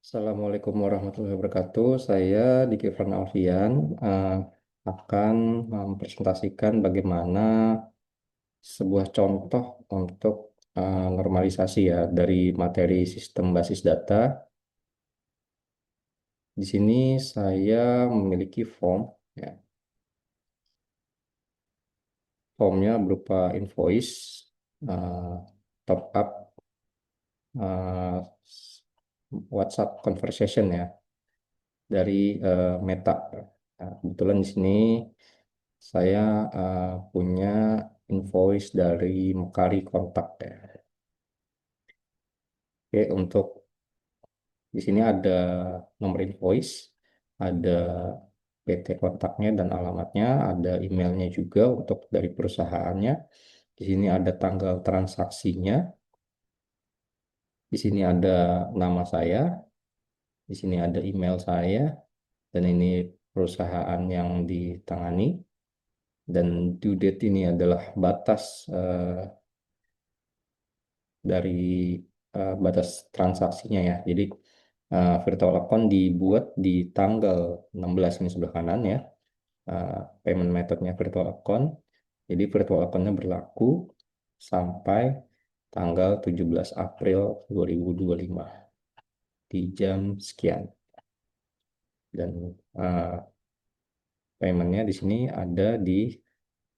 Assalamualaikum warahmatullahi wabarakatuh. Saya Diki Fran Alfian akan mempresentasikan bagaimana sebuah contoh untuk normalisasi ya dari materi sistem basis data. Di sini saya memiliki form, ya. Formnya berupa invoice, eh, top up, eh, WhatsApp conversation ya dari Meta. Nah, kebetulan di sini saya punya invoice dari Mekari Kontak ya. Oke, untuk di sini ada nomor invoice, ada PT kontaknya dan alamatnya, ada emailnya juga untuk dari perusahaannya. Di sini ada tanggal transaksinya, di sini ada nama saya, di sini ada email saya, dan ini perusahaan yang ditangani. Dan due date ini adalah batas dari batas transaksinya ya. Jadi virtual account dibuat di tanggal 16 ini sebelah kanan ya. Payment methodnya virtual account. Jadi virtual accountnya berlaku sampai tanggal 17 April 2025 di jam sekian. Dan paymentnya di sini ada di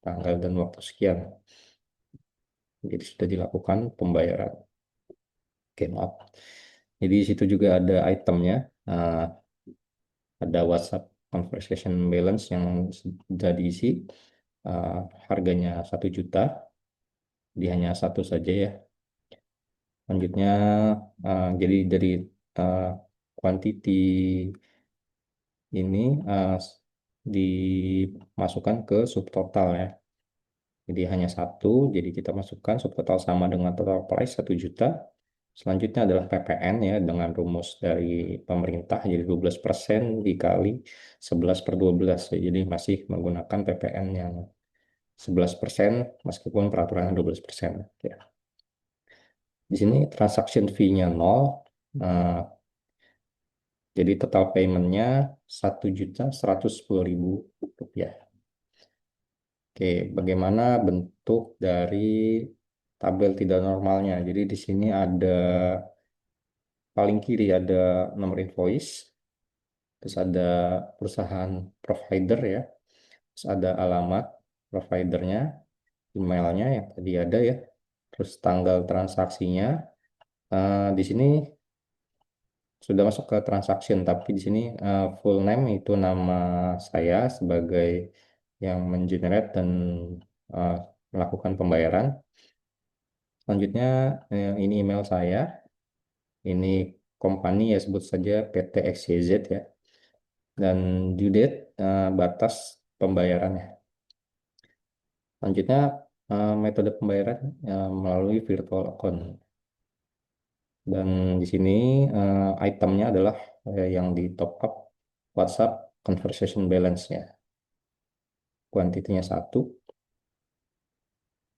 tanggal dan waktu sekian. Jadi sudah dilakukan pembayaran. Oke, maaf. Jadi di situ juga ada itemnya. Uh, ada WhatsApp conversation balance yang sudah diisi. uh, Harganya 1 juta, dia hanya satu saja ya. Selanjutnya jadi dari uh, quantity ini dimasukkan ke subtotal ya. Jadi hanya satu, jadi kita masukkan subtotal sama dengan total price 1 juta. Selanjutnya adalah PPN ya, dengan rumus dari pemerintah, jadi 12% dikali 11/12. Jadi masih menggunakan PPN yang 11% meskipun peraturannya 12%. Ya. Di sini transaction fee-nya 0. Nah, jadi total payment-nya 1.110.000 rupiah. Oke, bagaimana bentuk dari tabel tidak normalnya? Jadi di sini ada paling kiri ada nomor invoice, terus ada perusahaan provider ya, terus ada alamat providernya, emailnya yang tadi ada ya, terus tanggal transaksinya. Di sini sudah masuk ke transaction, tapi di sini full name itu nama saya sebagai yang mengenerate dan uh, melakukan pembayaran. Selanjutnya ini email saya, ini company ya sebut saja PT XYZ ya, dan due date batas pembayarannya. Selanjutnya metode pembayaran melalui virtual account. Dan di sini itemnya adalah yang di top up WhatsApp conversation balance-nya. Kuantitinya 1,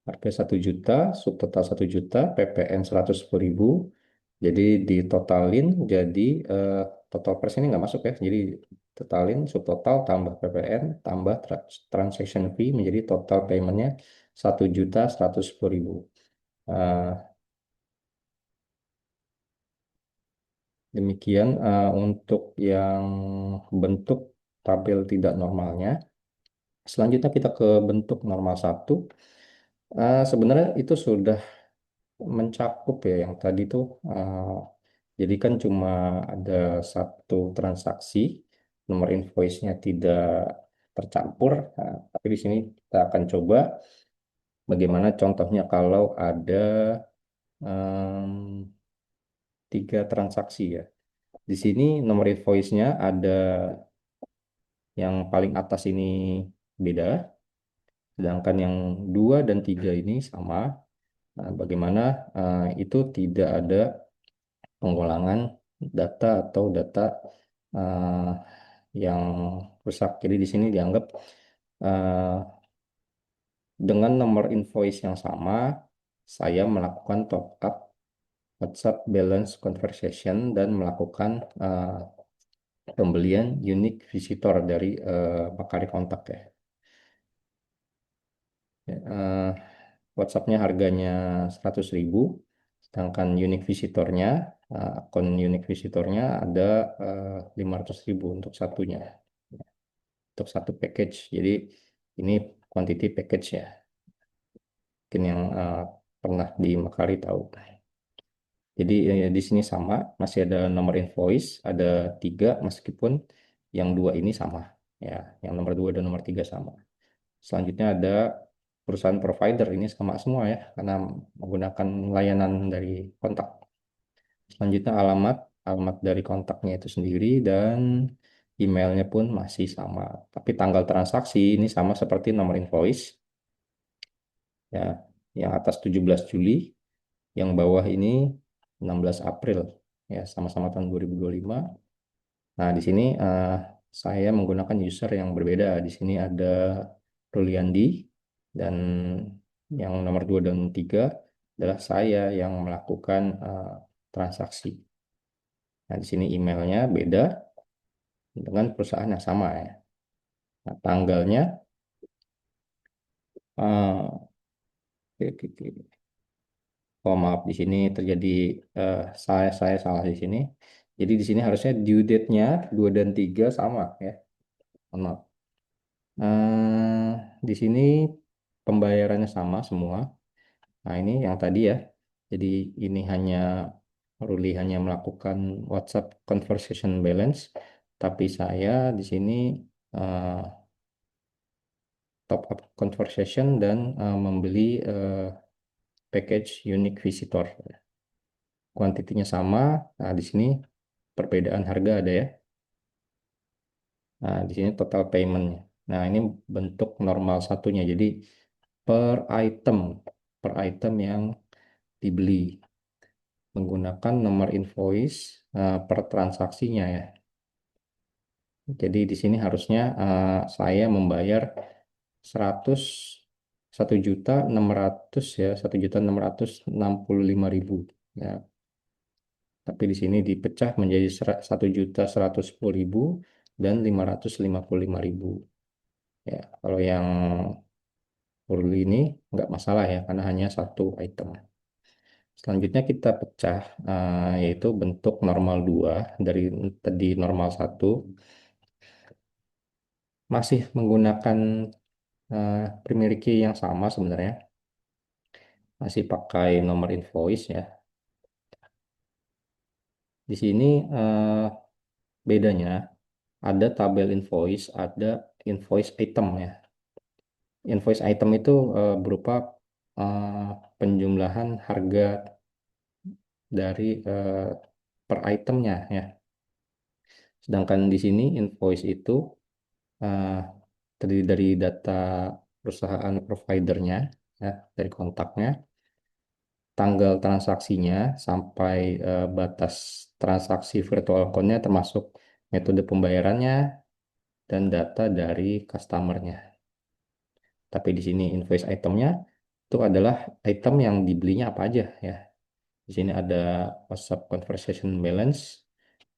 harga 1 juta, subtotal 1 juta, PPN 110.000. Jadi ditotalin jadi total price ini nggak masuk ya. Jadi totalin subtotal tambah PPN tambah transaction fee menjadi total paymentnya 1.110.000. Demikian untuk yang bentuk tabel tidak normalnya. Selanjutnya kita ke bentuk normal 1. Sebenarnya itu sudah mencakup ya yang tadi tuh. Jadi kan cuma ada satu transaksi, nomor invoice-nya tidak tercampur. Tapi di sini kita akan coba bagaimana contohnya kalau ada em, 3 transaksi ya. Di sini nomor invoice-nya ada yang paling atas ini beda, sedangkan yang 2 dan 3 ini sama. Bagaimana itu tidak ada pengulangan data atau data eh, yang rusak. Jadi di sini dianggap eh, dengan nomor invoice yang sama, saya melakukan top up WhatsApp balance conversation dan melakukan pembelian unique visitor dari Bakari Kontak ya. Ya, WhatsApp-nya harganya 100.000, sedangkan unique visitornya, akun unique visitornya ada 500.000 untuk satunya, untuk satu package. Jadi ini quantity package ya, mungkin yang pernah di Makari tahu. Jadi di sini sama, masih ada nomor invoice, ada 3 meskipun yang 2 ini sama. Ya, yang nomor 2 dan nomor 3 sama. Selanjutnya ada perusahaan provider, ini sama semua ya, karena menggunakan layanan dari kontak. Selanjutnya alamat, alamat dari kontaknya itu sendiri dan emailnya pun masih sama. Tapi tanggal transaksi ini sama seperti nomor invoice. Ya, yang atas 17 Juli, yang bawah ini 16 April. Ya, sama-sama tahun 2025. Nah, di sini saya menggunakan user yang berbeda. Di sini ada Ruliandi dan yang nomor 2 dan 3 adalah saya yang melakukan transaksi. Nah, di sini emailnya beda dengan perusahaan yang sama ya. Nah, tanggalnya eh, oke, oke, oke. Oh, maaf, di sini terjadi saya salah di sini. Jadi di sini harusnya due date-nya 2 dan 3 sama ya. Mohon maaf. Di sini pembayarannya sama semua. Nah, ini yang tadi ya. Jadi ini Ruli hanya melakukan WhatsApp conversation balance, tapi saya di sini eh, top up conversation dan membeli package unique visitor. Kuantitinya sama. Nah, di sini perbedaan harga ada ya. Nah, di sini total payment-nya. Nah, ini bentuk normal satunya. Jadi per item, per item yang dibeli menggunakan nomor invoice per transaksinya ya. Jadi di sini harusnya saya membayar 100 1.600 ya, 1.665.000 ya. Tapi di sini dipecah menjadi 1.110.000 dan 555.000 ya. Kalau yang Urli ini nggak masalah ya, karena hanya satu item. Selanjutnya kita pecah, yaitu bentuk normal 2 dari tadi normal satu, masih menggunakan primary key yang sama sebenarnya, masih pakai nomor invoice ya. Di sini bedanya ada tabel invoice, ada invoice item ya. Invoice item itu berupa eh, penjumlahan harga dari per itemnya ya. Sedangkan di sini invoice itu eh, terdiri dari data perusahaan providernya ya, dari kontaknya, tanggal transaksinya sampai batas transaksi virtual account-nya termasuk metode pembayarannya dan data dari customernya. Tapi di sini invoice itemnya itu adalah item yang dibelinya apa aja ya. Di sini ada WhatsApp conversation balance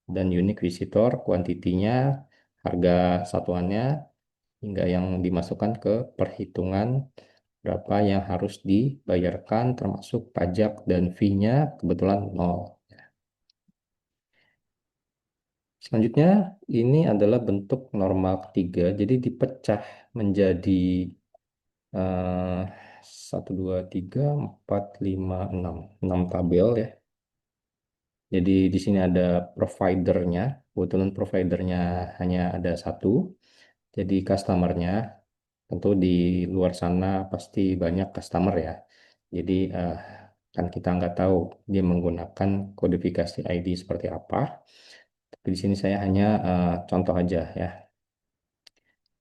dan unique visitor, kuantitinya, harga satuannya, hingga yang dimasukkan ke perhitungan berapa yang harus dibayarkan termasuk pajak dan fee-nya kebetulan nol. Selanjutnya ini adalah bentuk normal ketiga, jadi dipecah menjadi 1, 2, 3, 4, 5, 6 tabel ya. Jadi di sini ada providernya, kebetulan providernya hanya ada satu. Jadi customernya tentu di luar sana pasti banyak customer ya. Jadi kan kita nggak tahu dia menggunakan kodifikasi ID seperti apa. Tapi di sini saya hanya contoh aja ya.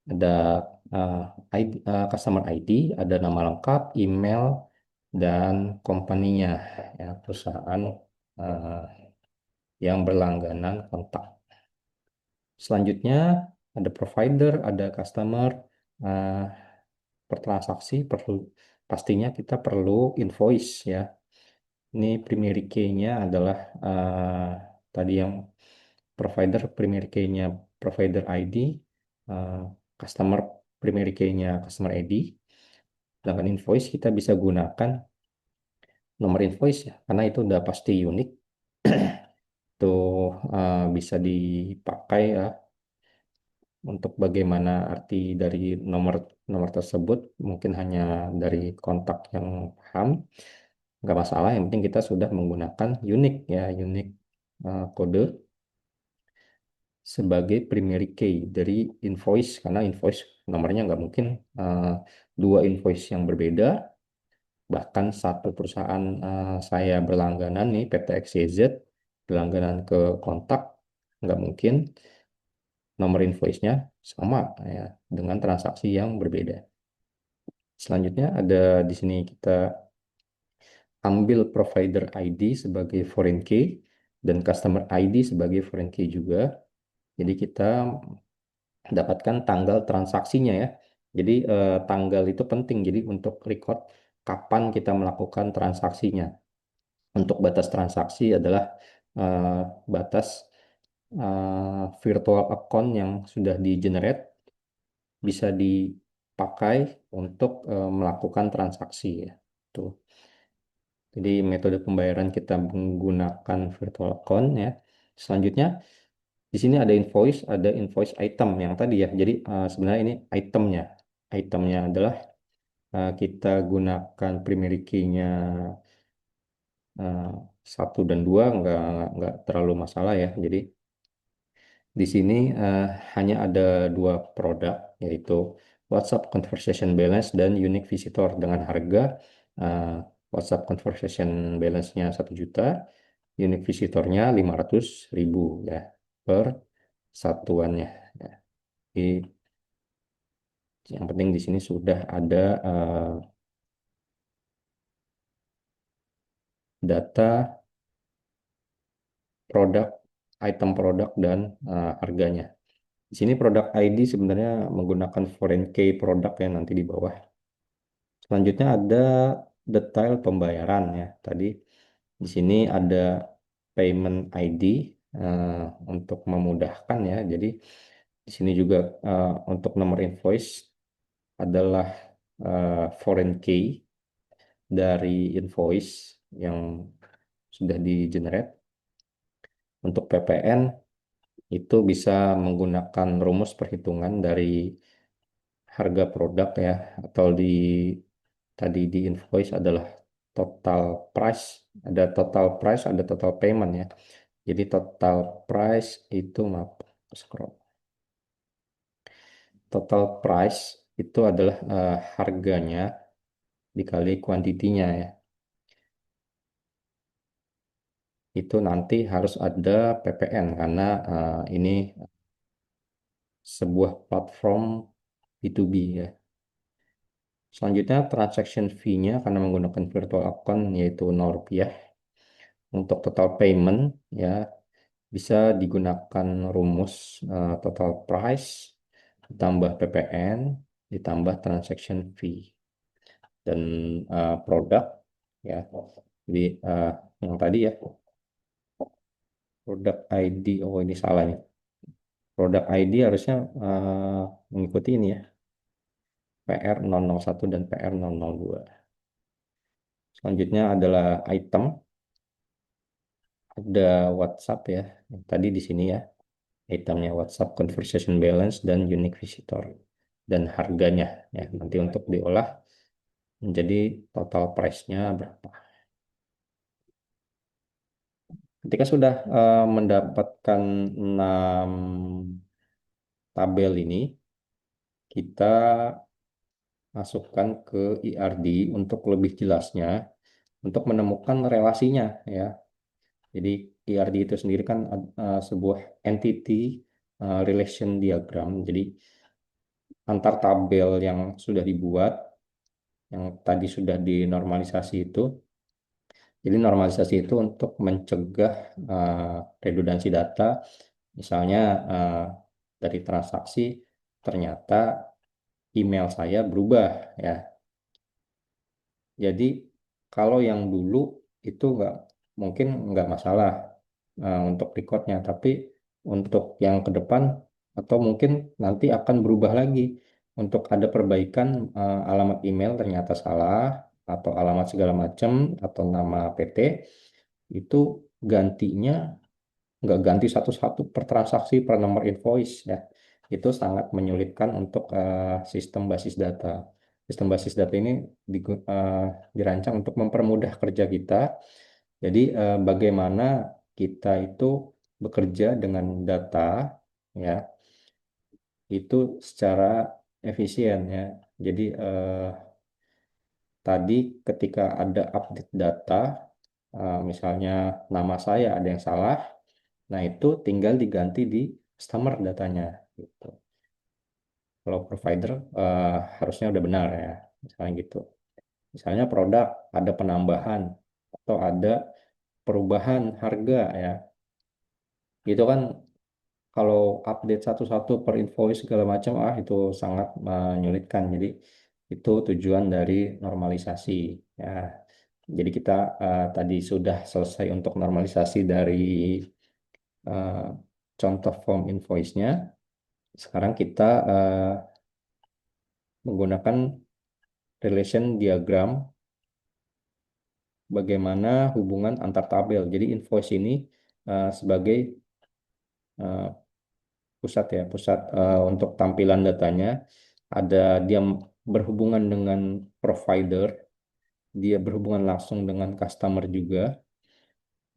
Ada eh, customer ID, ada nama lengkap, email, dan company-nya ya, perusahaan eh, yang berlangganan kontak. Selanjutnya ada provider, ada customer, eh, per transaksi perlu pastinya kita perlu invoice ya. Ini primary key-nya adalah tadi yang provider primary key-nya provider ID, uh, customer primary key-nya customer ID. Sedangkan invoice kita bisa gunakan nomor invoice ya, karena itu udah pasti unik. Itu bisa dipakai ya untuk bagaimana arti dari nomor nomor tersebut, mungkin hanya dari kontak yang paham, nggak masalah. Yang penting kita sudah menggunakan unik ya, unik kode sebagai primary key dari invoice, karena invoice nomornya nggak mungkin uh, dua invoice yang berbeda. Bahkan satu perusahaan saya berlangganan nih, PT XYZ, berlangganan ke kontak, nggak mungkin nomor invoice-nya sama ya dengan transaksi yang berbeda. Selanjutnya ada di sini kita ambil provider ID sebagai foreign key dan customer ID sebagai foreign key juga. Jadi kita dapatkan tanggal transaksinya ya. Jadi tanggal itu penting. Jadi untuk record kapan kita melakukan transaksinya. Untuk batas transaksi adalah batas virtual account yang sudah di-generate, bisa dipakai untuk melakukan transaksi ya. Tuh. Jadi metode pembayaran kita menggunakan virtual account ya. Selanjutnya di sini ada invoice item yang tadi ya. Jadi sebenarnya ini itemnya. Itemnya adalah kita gunakan primary key-nya eh, 1 dan 2, nggak terlalu masalah ya. Jadi di sini hanya ada 2 produk, yaitu WhatsApp Conversation Balance dan Unique Visitor dengan harga eh, WhatsApp Conversation Balance-nya 1 juta, Unique Visitornya 500.000 ya per satuannya. Ya. Jadi yang penting di sini sudah ada data produk, item produk dan harganya. Di sini produk ID sebenarnya menggunakan foreign key produk yang nanti di bawah. Selanjutnya ada detail pembayaran ya. Tadi di sini ada payment ID eh, untuk memudahkan ya. Jadi di sini juga untuk nomor invoice adalah foreign key dari invoice yang sudah di-generate. Untuk PPN itu bisa menggunakan rumus perhitungan dari harga produk ya, atau tadi di invoice adalah total price, ada total payment ya. Jadi total price itu, maaf, scroll. Total price itu adalah harganya dikali kuantitinya ya. Itu nanti harus ada PPN karena ini sebuah platform B2B ya. Selanjutnya transaction fee-nya karena menggunakan virtual account yaitu 0 rupiah. Untuk total payment ya bisa digunakan rumus total price ditambah PPN ditambah transaction fee dan produk ya. Jadi yang tadi ya, produk ID, oh ini salah nih. Produk ID harusnya mengikuti ini ya, PR001 dan PR002. Selanjutnya adalah item, ada WhatsApp ya. Yang tadi di sini ya, itemnya WhatsApp Conversation Balance dan Unique Visitor. Dan harganya ya, nanti untuk diolah menjadi total price-nya berapa. Ketika sudah mendapatkan 6 tabel ini, kita masukkan ke IRD untuk lebih jelasnya, untuk menemukan relasinya ya. Jadi IRD itu sendiri kan sebuah entity relation diagram. Jadi antar tabel yang sudah dibuat, yang tadi sudah dinormalisasi itu. Jadi normalisasi itu untuk mencegah redundansi data. Misalnya dari transaksi ternyata email saya berubah ya. Jadi kalau yang dulu itu nggak mungkin nggak masalah untuk recordnya, tapi untuk yang ke depan atau mungkin nanti akan berubah lagi untuk ada perbaikan alamat email ternyata salah atau alamat segala macam atau nama PT itu gantinya nggak ganti satu-satu per transaksi per nomor invoice ya. Itu sangat menyulitkan untuk sistem basis data. Sistem basis data ini dirancang untuk mempermudah kerja kita. Jadi bagaimana kita itu bekerja dengan data ya itu secara efisien ya. Jadi tadi ketika ada update data, misalnya nama saya ada yang salah, nah itu tinggal diganti di customer datanya gitu. Kalau provider harusnya udah benar ya, misalnya gitu. Misalnya produk ada penambahan atau ada perubahan harga ya, itu kan kalau update satu-satu per invoice segala macam, itu sangat menyulitkan. Jadi itu tujuan dari normalisasi ya. Jadi kita tadi sudah selesai untuk normalisasi dari eh, contoh form invoice-nya. Sekarang kita menggunakan relation diagram bagaimana hubungan antar tabel. Jadi invoice ini sebagai eh, pusat ya, pusat untuk tampilan datanya. Ada dia berhubungan dengan provider, dia berhubungan langsung dengan customer juga,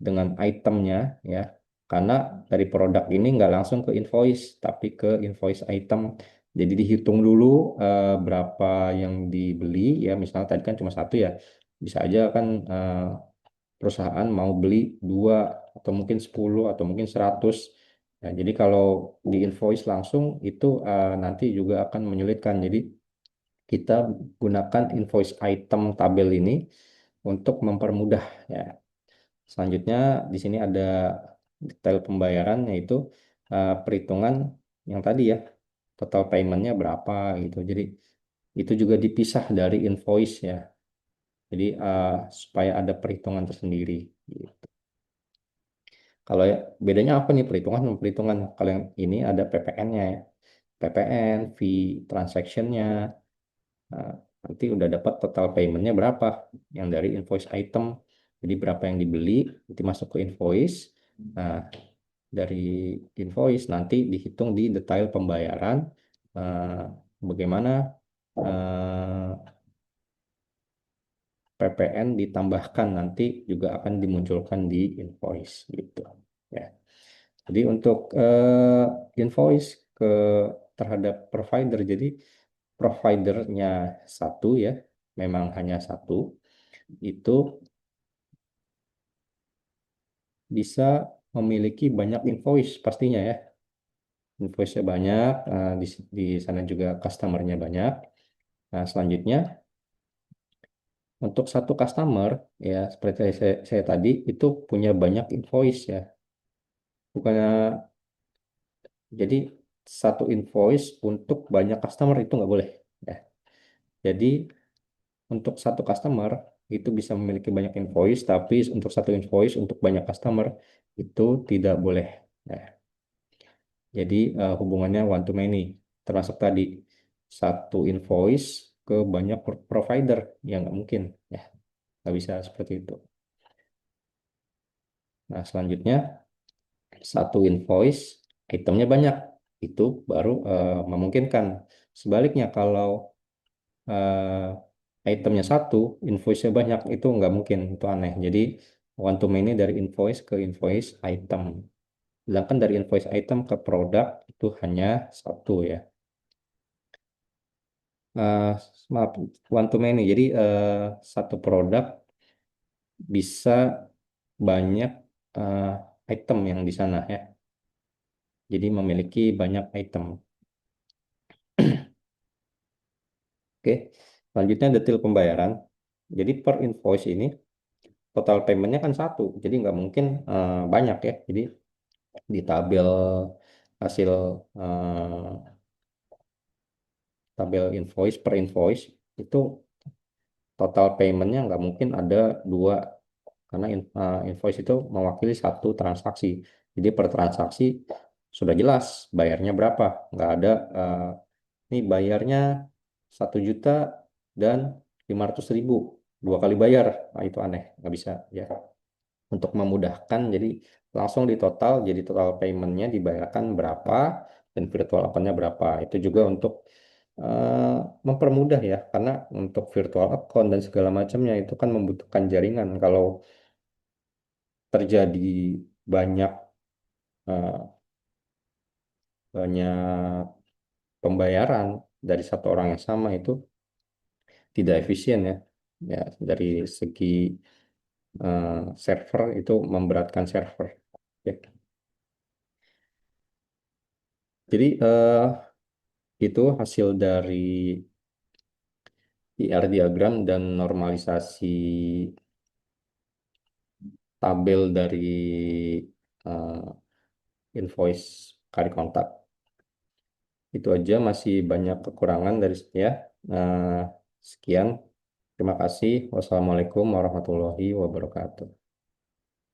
dengan itemnya ya. Karena dari produk ini nggak langsung ke invoice, tapi ke invoice item. Jadi dihitung dulu berapa yang dibeli ya. Misalnya tadi kan cuma satu ya, bisa aja kan perusahaan mau beli dua atau mungkin 10 atau mungkin 100. Nah, jadi kalau di invoice langsung itu nanti juga akan menyulitkan. Jadi kita gunakan invoice item tabel ini untuk mempermudah ya. Selanjutnya di sini ada detail pembayaran yaitu perhitungan yang tadi ya, total paymentnya berapa gitu. Jadi itu juga dipisah dari invoice ya. Jadi supaya ada perhitungan tersendiri gitu. Kalau ya bedanya apa nih perhitungan sama perhitungan? Kalau yang ini ada PPN-nya ya. PPN, fee transaction-nya. Nah, nanti udah dapat total payment-nya berapa yang dari invoice item. Jadi berapa yang dibeli, nanti masuk ke invoice. Nah, dari invoice nanti dihitung di detail pembayaran. eh, Bagaimana eh, PPN ditambahkan nanti juga akan dimunculkan di invoice gitu ya. Jadi untuk invoice ke terhadap provider, jadi providernya satu ya, memang hanya satu, itu bisa memiliki banyak invoice pastinya ya. Invoice-nya banyak, di sana juga customer-nya banyak. Nah, selanjutnya untuk satu customer ya seperti saya tadi itu punya banyak invoice ya. Bukannya jadi satu invoice untuk banyak customer itu nggak boleh ya. Jadi untuk satu customer itu bisa memiliki banyak invoice, tapi untuk satu invoice untuk banyak customer itu tidak boleh. Ya. Jadi hubungannya one to many, termasuk tadi satu invoice ke banyak provider yang nggak mungkin, ya nggak bisa seperti itu. Nah selanjutnya satu invoice itemnya banyak, itu baru memungkinkan. Sebaliknya kalau itemnya satu, invoice-nya banyak, itu nggak mungkin, itu aneh. Jadi one to many dari invoice ke invoice item. Sedangkan dari invoice item ke produk itu hanya satu ya. Eh, Maaf, one to many. Jadi satu produk bisa banyak eh, item yang di sana ya. Jadi memiliki banyak item. Oke, selanjutnya detail pembayaran. Jadi per invoice ini total paymentnya kan satu, jadi nggak mungkin banyak ya. Jadi di tabel hasil tabel invoice per invoice itu total paymentnya nggak mungkin ada dua karena invoice itu mewakili satu transaksi. Jadi per transaksi sudah jelas bayarnya berapa, nggak ada ini bayarnya 1 juta dan 500.000 2 kali bayar. Nah, itu aneh, nggak bisa ya. Untuk memudahkan, jadi langsung di total, jadi total paymentnya dibayarkan berapa dan virtual account-nya berapa. Itu juga untuk eh, mempermudah ya, karena untuk virtual account dan segala macamnya itu kan membutuhkan jaringan. Kalau terjadi banyak eh, banyak pembayaran dari satu orang yang sama, itu tidak efisien ya. Ya, dari segi server itu memberatkan server. Ya. Jadi itu hasil dari IR diagram dan normalisasi tabel dari eh, invoice kari kontak. Itu aja, masih banyak kekurangan dari saya. Sekian, terima kasih. Wassalamualaikum warahmatullahi wabarakatuh.